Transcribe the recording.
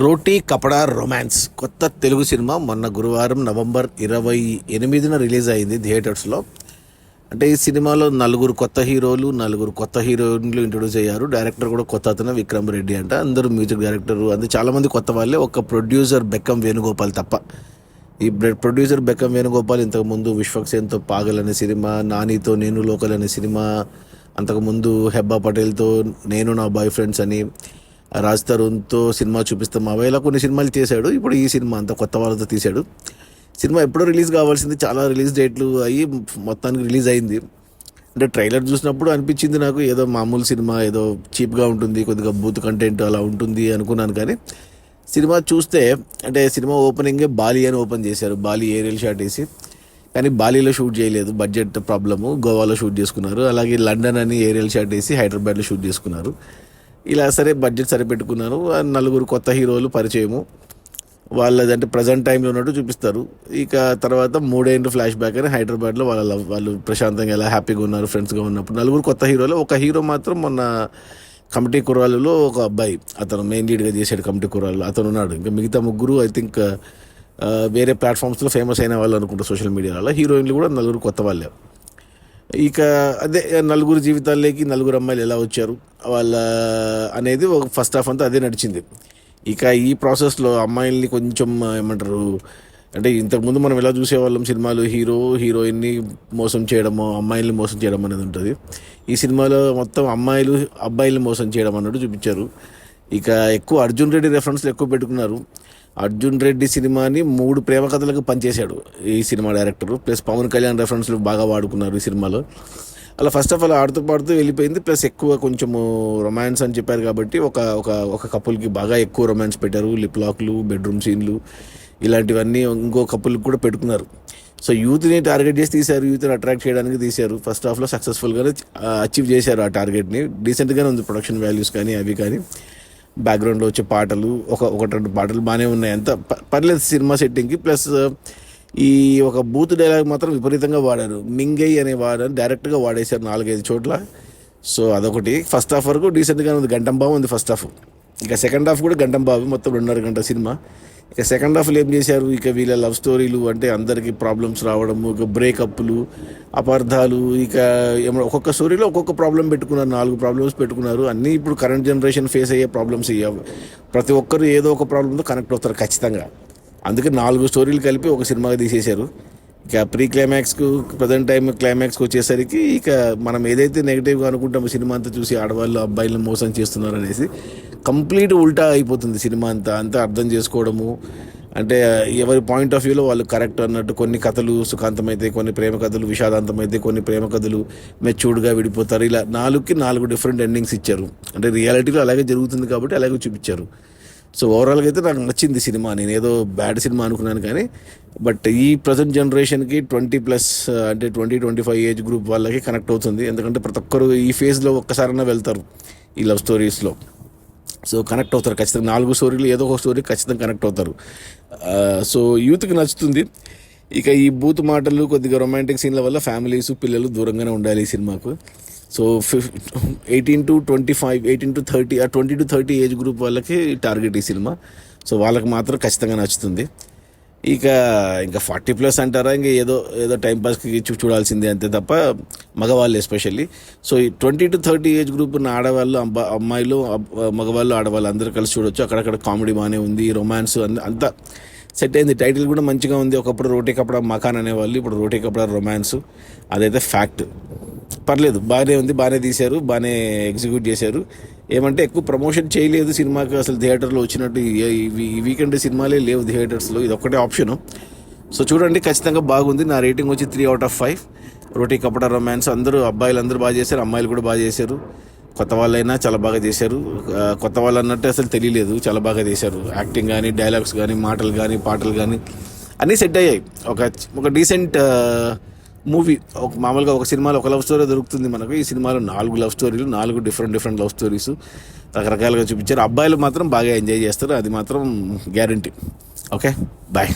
రోటీ కపడా romance కొత్త Telugu cinema మొన్న గురువారం నవంబర్ 28న రిలీజ్ అయింది థియేటర్స్లో. అంటే ఈ సినిమాలో నలుగురు కొత్త హీరోలు, నలుగురు కొత్త హీరోయిన్లు ఇంట్రొడ్యూస్ అయ్యారు. డైరెక్టర్ కూడా కొత్త అతను విక్రమ్ రెడ్డి అంట. అందరూ మ్యూజిక్ డైరెక్టర్, అంటే చాలామంది కొత్త వాళ్ళే, ఒక ప్రొడ్యూసర్ బెక్కం వేణుగోపాల్ తప్ప. ఈ ప్రొడ్యూసర్ బెక్కం వేణుగోపాల్ ఇంతకుముందు విశ్వక్సేన్తో పాగల్ అనే సినిమా, నానితో నేను లోకల్ అనే సినిమా, అంతకుముందు హెబ్బా పటేల్తో నేను నా బాయ్ ఫ్రెండ్స్ అని, రాజ్ తరుణ్తో సినిమా చూపిస్తాం అవి, ఇలా కొన్ని సినిమాలు చేశాడు. ఇప్పుడు ఈ సినిమా అంతా కొత్త వాళ్ళతో తీశాడు. సినిమా ఎప్పుడో రిలీజ్ కావాల్సింది, చాలా రిలీజ్ డేట్లు అయ్యి మొత్తానికి రిలీజ్ అయింది. అంటే ట్రైలర్ చూసినప్పుడు అనిపించింది నాకు ఏదో మామూలు సినిమా, ఏదో చీప్గా ఉంటుంది, కొద్దిగా బూత్ కంటెంట్ అలా ఉంటుంది అనుకున్నాను. కానీ సినిమా చూస్తే, అంటే సినిమా ఓపెనింగే బాలి అని ఓపెన్ చేశారు. బాలి ఏరియల్ షాట్ వేసి, కానీ బాలీలో షూట్ చేయలేదు, బడ్జెట్ ప్రాబ్లము. గోవాలో షూట్ చేసుకున్నారు. అలాగే లండన్ అని ఏరియల్ షాట్ వేసి హైదరాబాద్లో షూట్ చేసుకున్నారు. ఇలా సరే బడ్జెట్ సరిపెట్టుకున్నారు. నలుగురు కొత్త హీరోలు పరిచయము, వాళ్ళదంటే ప్రజెంట్ టైంలో ఉన్నట్టు చూపిస్తారు. ఇక తర్వాత 3 ఏళ్ళు ఫ్లాష్ బ్యాక్ అని హైదరాబాద్లో వాళ్ళు ప్రశాంతంగా ఎలా హ్యాపీగా ఉన్నారు ఫ్రెండ్స్గా ఉన్నప్పుడు. నలుగురు కొత్త హీరోలు. ఒక హీరో మాత్రం మొన్న కమిటీ కుర్రాళ్ళలో ఒక అబ్బాయి, అతను మెయిన్ లీడ్గా చేశాడు కమిటీ కుర్రాళ్ళు, అతను ఉన్నాడు. ఇంకా మిగతా ముగ్గురు ఐ థింక్ వేరే ప్లాట్ఫామ్స్లో ఫేమస్ అయిన వాళ్ళు అనుకుంటా, సోషల్ మీడియాలో. హీరోయిన్లు కూడా నలుగురు కొత్త వాళ్ళే. ఇక అదే నలుగురు జీవితాల్లోకి నలుగురు అమ్మాయిలు ఎలా వచ్చారు వాళ్ళ అనేది ఒక ఫస్ట్ హాఫ్ అంతా అదే నడిచింది. ఇక ఈ ప్రాసెస్లో అమ్మాయిల్ని కొంచెం ఏమంటారు, అంటే ఇంతకుముందు మనం ఎలా చూసేవాళ్ళం సినిమాలు, హీరోయిన్ని మోసం చేయడము, అమ్మాయిల్ని మోసం చేయడం అనేది ఉంటుంది. ఈ సినిమాలో మొత్తం అమ్మాయిలు అబ్బాయిల్ని మోసం చేయడం అన్నట్టు చూపించారు. ఇక ఎక్కువ అర్జున్ రెడ్డి రెఫరెన్స్లు ఎక్కువ పెట్టుకున్నారు. అర్జున్ రెడ్డి సినిమాని 3 ప్రేమ కథలకు పనిచేశాడు ఈ cinema director. Plus Pawan Kalyan రెఫరెన్స్లు బాగా వాడుకున్నారు ఈ సినిమాలో. అలా ఫస్ట్ ఆఫ్ ఆల్ ఆడుతూ పాడుతూ వెళ్ళిపోయింది. ప్లస్ ఎక్కువ కొంచెము రొమాన్స్ అని చెప్పారు కాబట్టి ఒక కపుల్కి బాగా ఎక్కువ రొమాన్స్ పెట్టారు. లిప్ లాక్లు, బెడ్రూమ్ సీన్లు ఇలాంటివన్నీ ఇంకో కపుల్కి కూడా పెట్టుకున్నారు. సో యూత్ని టార్గెట్ చేసి తీశారు, యూత్ని అట్రాక్ట్ చేయడానికి తీశారు. ఫస్ట్ హాఫ్లో సక్సెస్ఫుల్గానే అచీవ్ చేశారు ఆ టార్గెట్ని. డీసెంట్గానే ఉంది ప్రొడక్షన్ వాల్యూస్ కానీ అవి కానీ. బ్యాక్గ్రౌండ్లో వచ్చే పాటలు, ఒకటి 2 పాటలు బాగానే ఉన్నాయి, అంత పర్లేదు సినిమా సెట్టింగ్కి. ప్లస్ ఈ ఒక బూత్ డైలాగ్ మాత్రం విపరీతంగా వాడారు. మింగై అనే డైరెక్ట్గా వాడేశారు 4-5 చోట్ల. సో అదొకటి. ఫస్ట్ హాఫ్ వరకు డీసెంట్గానే ఉంది, గంటం బాబు ఉంది ఫస్ట్ హాఫ్. ఇక సెకండ్ హాఫ్ కూడా గంటం బాబు, మొత్తం 2.5 గంట సినిమా. ఇక సెకండ్ హాఫ్లో ఏం చేశారు, ఇక వీళ్ళ లవ్ స్టోరీలు, అంటే అందరికీ ప్రాబ్లమ్స్ రావడము, ఇక బ్రేకప్లు, అపార్థాలు, ఇక ఒక్కొక్క స్టోరీలో ఒక్కొక్క ప్రాబ్లం పెట్టుకున్నారు. 4 ప్రాబ్లమ్స్ పెట్టుకున్నారు. అన్నీ ఇప్పుడు కరెంట్ జనరేషన్ ఫేస్ అయ్యే ప్రాబ్లమ్స్ ఇవ్వవు. ప్రతి ఒక్కరు ఏదో ఒక ప్రాబ్లంతో కనెక్ట్ అవుతారు ఖచ్చితంగా. అందుకే 4 స్టోరీలు కలిపి ఒక సినిమాగా తీసేశారు. ఇక ప్రీ క్లైమాక్స్కు, ప్రజెంట్ టైం క్లైమాక్స్కి వచ్చేసరికి ఇక మనం ఏదైతే నెగిటివ్గా అనుకుంటామో సినిమా అంతా చూసి, ఆడవాళ్ళు అబ్బాయిలను మోసం చేస్తున్నారు అనేసి, కంప్లీట్ ఉల్టా అయిపోతుంది సినిమా అంతా అర్థం చేసుకోవడము. అంటే ఎవరి పాయింట్ ఆఫ్ వ్యూలో వాళ్ళు కరెక్ట్ అన్నట్టు. కొన్ని కథలు సుఖాంతమైతే, కొన్ని ప్రేమ కథలు విషాదాంతమైతే, కొన్ని ప్రేమ కథలు మెచ్యూర్డ్గా విడిపోతారు. ఇలా 4కి 4 డిఫరెంట్ ఎండింగ్స్ ఇచ్చారు. అంటే రియాలిటీలో అలాగే జరుగుతుంది కాబట్టి అలాగే చూపించారు. సో ఓవరాల్గా అయితే నాకు నచ్చింది సినిమా. నేను ఏదో బ్యాడ్ సినిమా అనుకున్నాను కానీ, బట్ ఈ ప్రజెంట్ జనరేషన్కి 20+ అంటే 20-25 ఏజ్ గ్రూప్ వాళ్ళకి కనెక్ట్ అవుతుంది. ఎందుకంటే ప్రతి ఒక్కరు ఈ ఫేజ్లో ఒక్కసారైనా వెళ్తారు ఈ లవ్ స్టోరీస్లో. సో కనెక్ట్ అవుతారు ఖచ్చితంగా. 4 స్టోరీలు ఏదో ఒక స్టోరీ ఖచ్చితంగా కనెక్ట్ అవుతారు. సో యూత్కి నచ్చుతుంది. ఇక ఈ బూత్ మాటలు, కొద్దిగా రొమాంటిక్ సీన్ల వల్ల ఫ్యామిలీస్, పిల్లలు దూరంగానే ఉండాలి ఈ సినిమాకు. సో 18-25, 18-30, 20-30 ఏజ్ గ్రూప్ వాళ్ళకి టార్గెట్ ఈ సినిమా. సో వాళ్ళకి మాత్రం ఖచ్చితంగా నచ్చుతుంది. ఇంకా 40+ అంటారా, ఇంకా ఏదో టైంపాస్కి చూడాల్సిందే అంతే తప్ప, మగవాళ్ళు ఎస్పెషల్లీ. సో ఈ 20-30 ఏజ్ గ్రూప్ ఉన్న ఆడవాళ్ళు, అమ్మాయిలు, మగవాళ్ళు, ఆడవాళ్ళు అందరూ కలిసి చూడొచ్చు. అక్కడక్కడ కామెడీ బాగానే ఉంది, రొమాన్స్ అంతా సెట్ అయింది. టైటిల్ కూడా మంచిగా ఉంది. ఒకప్పుడు రోటీ కపడా మకాన్ అనేవాళ్ళు, ఇప్పుడు రోటీ కపడా రొమాన్స్. అదైతే ఫ్యాక్ట్. పర్లేదు, బాగానే ఉంది, బాగానే తీశారు, బాగానే ఎగ్జిక్యూట్ చేశారు. ఏమంటే ఎక్కువ ప్రమోషన్ చేయలేదు సినిమాకి. అసలు థియేటర్లో వచ్చినట్టు ఈ వీకెండ్ సినిమాలే లేవు థియేటర్స్లో, ఇది ఒక్కటే ఆప్షను. సో చూడండి, ఖచ్చితంగా బాగుంది. నా రేటింగ్ వచ్చి 3/5. రోటీ కపడా రొమాన్స్. అబ్బాయిలు అందరూ బాగా చేశారు, అమ్మాయిలు కూడా బాగా చేశారు. కొత్త వాళ్ళైనా చాలా బాగా చేశారు. కొత్త వాళ్ళు అన్నట్టు అసలు తెలియలేదు, చాలా బాగా చేశారు. యాక్టింగ్ కానీ, డైలాగ్స్ కానీ, మాటలు కానీ, పాటలు కానీ అన్నీ సెట్ అయ్యాయి. ఒక డీసెంట్ మూవీ. మామూలుగా ఒక సినిమాలో ఒక లవ్ స్టోరీ దొరుకుతుంది మనకు. ఈ సినిమాలో 4 లవ్ స్టోరీలు, 4 డిఫరెంట్ లవ్ స్టోరీస్ రకరకాలుగా చూపించారు. అబ్బాయిలు మాత్రం బాగా ఎంజాయ్ చేస్తారు, అది మాత్రం గ్యారంటీ. Okay, bye.